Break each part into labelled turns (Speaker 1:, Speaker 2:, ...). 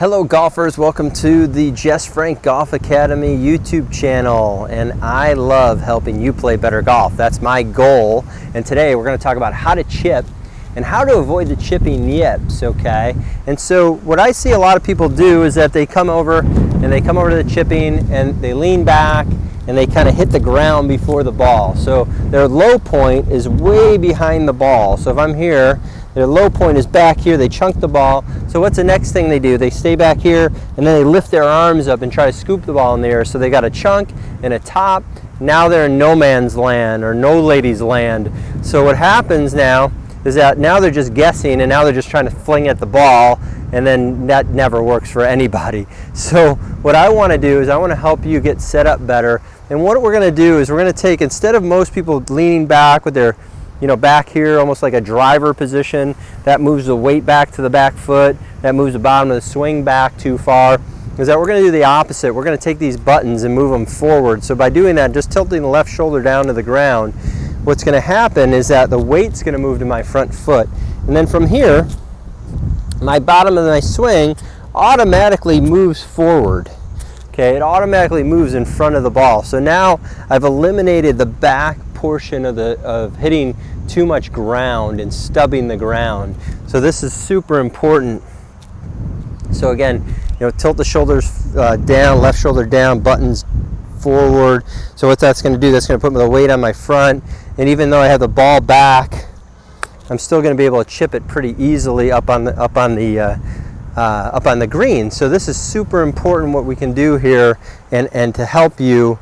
Speaker 1: Hello golfers, welcome to the Jess Frank Golf Academy YouTube channel, and I love helping you play better golf. That's my goal, and today we're going to talk about how to chip and how to avoid the chipping yips, okay? And so what I see a lot of people do is that they come over to the chipping and they lean back and they kind of hit the ground before the ball. So their low point is way behind the ball. So if I'm here, their low point is back here, they chunk the ball. So what's the next thing they do? They stay back here and then they lift their arms up and try to scoop the ball in the air. So they got a chunk and a top. Now they're in no man's land or no lady's land. So what happens now is that now they're just guessing and now they're just trying to fling at the ball, and then that never works for anybody. So what I want to do is I want to help you get set up better. And what we're going to do is we're going to take, instead of most people leaning back with their back here, almost like a driver position, that moves the weight back to the back foot, that moves the bottom of the swing back too far, is that we're going to do the opposite. We're going to take these buttons and move them forward. So by doing that, just tilting the left shoulder down to the ground, what's going to happen is that the weight's going to move to my front foot. And then from here, my bottom of my swing automatically moves forward. Okay, it automatically moves in front of the ball. So now I've eliminated the back portion of hitting too much ground and stubbing the ground. So this is super important. So again, tilt the shoulders down, left shoulder down, buttons forward. So what that's going to do, that's going to put the weight on my front. And even though I have the ball back, I'm still going to be able to chip it pretty easily up on the green. So this is super important what we can do here and to help you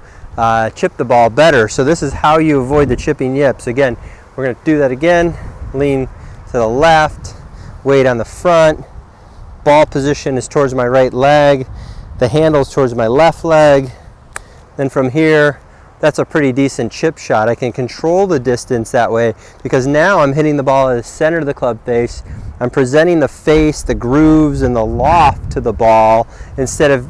Speaker 1: chip the ball better. So this is how you avoid the chipping yips. Again, we're going to do that again. Lean to the left, weight on the front, ball position is towards my right leg, the handle's towards my left leg. Then from here, that's a pretty decent chip shot. I can control the distance that way because now I'm hitting the ball at the center of the club face. I'm presenting the face, the grooves, and the loft to the ball instead of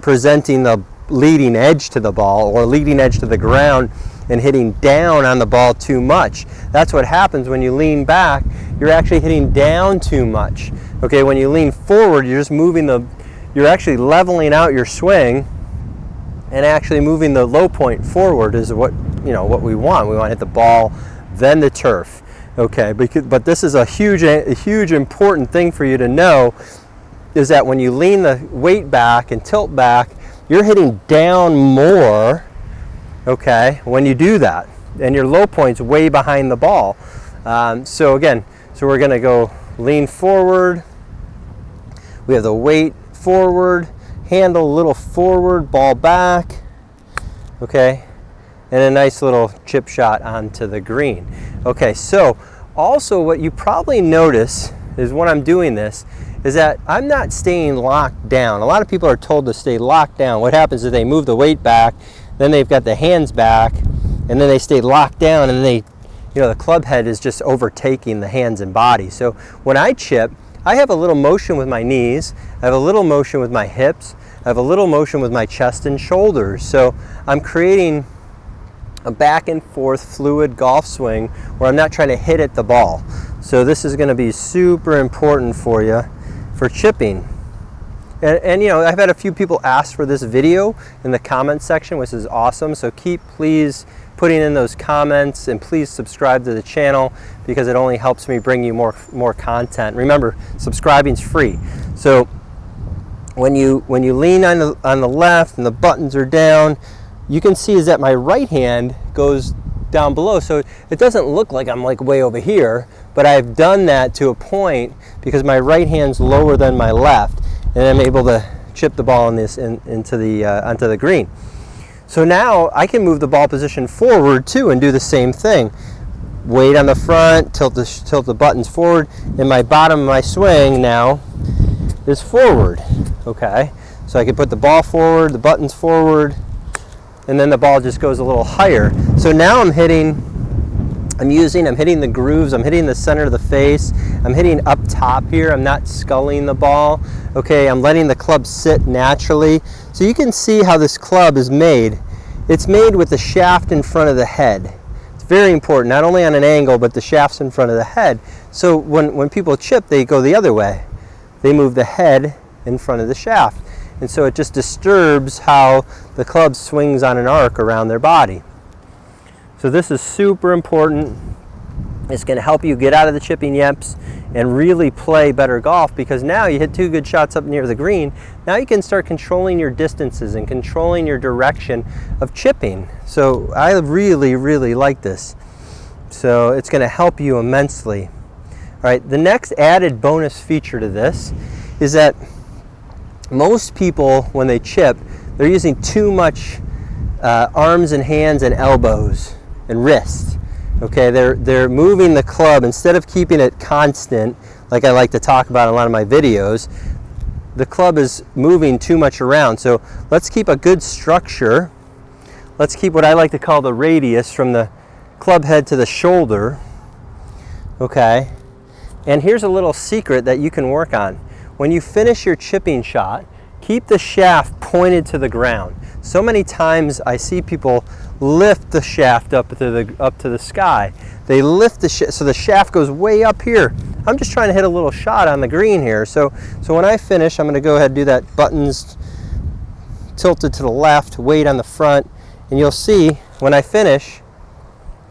Speaker 1: presenting the leading edge to the ball or leading edge to the ground and hitting down on the ball too much. That's what happens when you lean back. You're actually hitting down too much. Okay, when you lean forward, you're just you're actually leveling out your swing and actually moving the low point forward is what we want. We want to hit the ball, then the turf. Okay, but this is a huge important thing for you to know, is that when you lean the weight back and tilt back, you're hitting down more, okay, when you do that. And your low point's way behind the ball. So we're going to go lean forward. We have the weight forward, handle a little forward, ball back, okay, and a nice little chip shot onto the green. Okay, so also what you probably notice is when I'm doing this is that I'm not staying locked down. A lot of people are told to stay locked down. What happens is they move the weight back, then they've got the hands back, and then they stay locked down, and the club head is just overtaking the hands and body. So when I chip, I have a little motion with my knees, I have a little motion with my hips, I have a little motion with my chest and shoulders. So I'm creating a back and forth fluid golf swing where I'm not trying to hit at the ball. So this is going to be super important for you for chipping. And I've had a few people ask for this video in the comments section, which is awesome. So please putting in those comments, and please subscribe to the channel because it only helps me bring you more content. Remember, subscribing's free. So when you lean on the left and the buttons are down, you can see is that my right hand goes down below. So it doesn't look like I'm like way over here, but I've done that to a point because my right hand's lower than my left, and I'm able to chip the ball onto the green. So now I can move the ball position forward too and do the same thing. Weight on the front, tilt the buttons forward, and my bottom of my swing now is forward. Okay, so I can put the ball forward, the buttons forward, and then the ball just goes a little higher. So now I'm hitting the grooves, I'm hitting the center of the face, I'm hitting up top here, I'm not sculling the ball. Okay, I'm letting the club sit naturally. So you can see how this club is made. It's made with the shaft in front of the head. It's very important, not only on an angle, but the shaft's in front of the head. So when people chip, they go the other way. They move the head in front of the shaft. And so it just disturbs how the club swings on an arc around their body. So this is super important. It's going to help you get out of the chipping yips and really play better golf, because now you hit 2 good shots up near the green. Now you can start controlling your distances and controlling your direction of chipping. So I really, really like this. So it's going to help you immensely. All right, the next added bonus feature to this is that most people, when they chip, they're using too much arms and hands and elbows and wrists. Okay, they're moving the club instead of keeping it constant, like I like to talk about in a lot of my videos. The club is moving too much around. So let's keep a good structure. Let's keep what I like to call the radius from the club head to the shoulder. Okay, and here's a little secret that you can work on. When you finish your chipping shot, keep the shaft pointed to the ground. So many times I see people lift the shaft up to the sky. They lift the so the shaft goes way up here. I'm just trying to hit a little shot on the green here. So when I finish, I'm going to go ahead and do that buttons tilted to the left, weight on the front, and you'll see when I finish,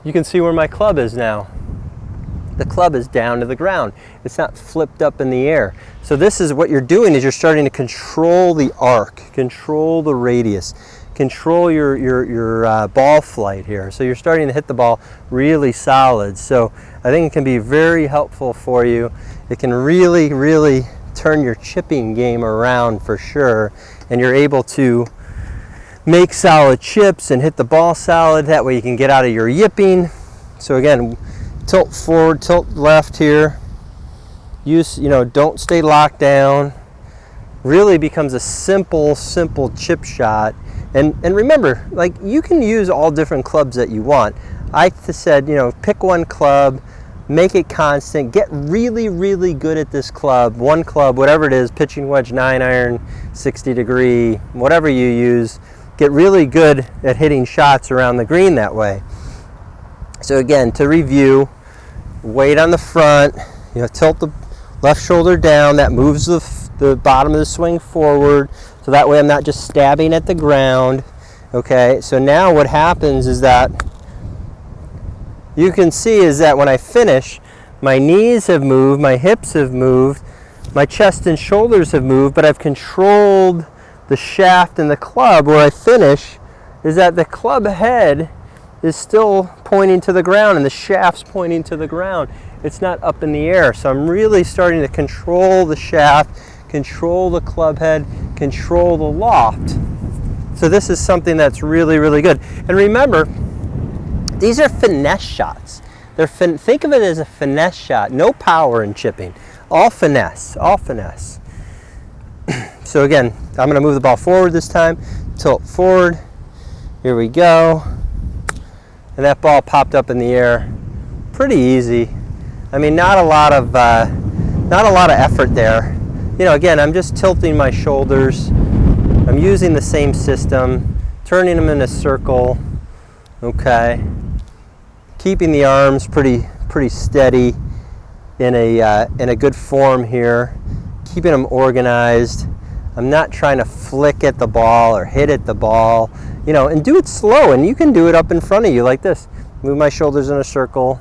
Speaker 1: you can see where my club is now. The club is down to the ground. It's not flipped up in the air. So this is what you're doing, is you're starting to control the arc, control the radius, control your ball flight here. So you're starting to hit the ball really solid. So I think it can be very helpful for you. It can really, really turn your chipping game around for sure. And you're able to make solid chips and hit the ball solid. That way you can get out of your yipping. So again, tilt forward, tilt left here. Use, don't stay locked down. Really becomes a simple chip shot. And remember, like, you can use all different clubs that you want. I said, pick one club, make it constant, get really, really good at this club. One club, whatever it is, pitching wedge, 9-iron, 60 degree, whatever you use. Get really good at hitting shots around the green that way. So again, to review, weight on the front, tilt the left shoulder down. That moves the bottom of the swing forward, so that way I'm not just stabbing at the ground. Okay, so now what happens is that you can see is that when I finish, my knees have moved, my hips have moved, my chest and shoulders have moved, but I've controlled the shaft and the club. Where I finish is that the club head is still pointing to the ground and the shaft's pointing to the ground. It's not up in the air. So I'm really starting to control the shaft, control the club head, control the loft. So this is something that's really, really good. And remember, these are finesse shots. Think of it as a finesse shot. No power in chipping. All finesse, all finesse. So again, I'm going to move the ball forward this time. Tilt forward. Here we go. And that ball popped up in the air. Pretty easy. I mean, not a lot of effort there. Again, I'm just tilting my shoulders. I'm using the same system, turning them in a circle. Okay. Keeping the arms pretty steady in a good form here. Keeping them organized. I'm not trying to flick at the ball or hit at the ball, and do it slow. And you can do it up in front of you like this. Move my shoulders in a circle.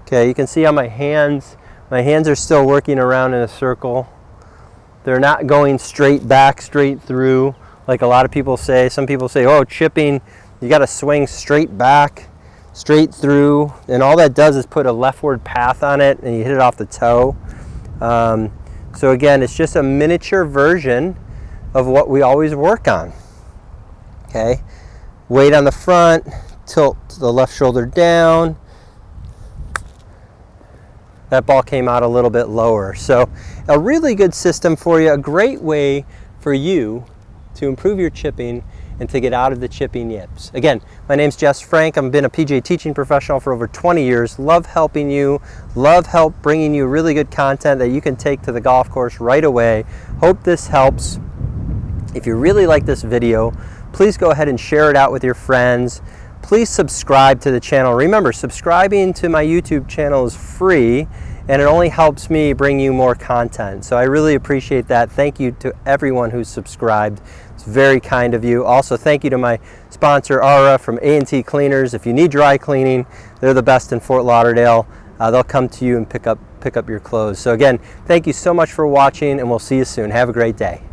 Speaker 1: Okay, you can see how my hands are still working around in a circle. They're not going straight back, straight through, like a lot of people say. Some people say, oh, chipping, you got to swing straight back, straight through. And all that does is put a leftward path on it, and you hit it off the toe. So again, it's just a miniature version of what we always work on. Okay, weight on the front, tilt the left shoulder down. That ball came out a little bit lower. So a really good system for you, a great way for you to improve your chipping and to get out of the chipping yips. Again, my name's Jess Frank. I've been a PGA teaching professional for over 20 years. Love helping you, love bringing you really good content that you can take to the golf course right away. Hope this helps. If you really like this video, please go ahead and share it out with your friends. Please subscribe to the channel. Remember, subscribing to my YouTube channel is free, and it only helps me bring you more content. So I really appreciate that. Thank you to everyone who's subscribed. It's very kind of you. Also, thank you to my sponsor, Ara from A&T Cleaners. If you need dry cleaning, they're the best in Fort Lauderdale. They'll come to you and pick up your clothes. So again, thank you so much for watching, and we'll see you soon. Have a great day.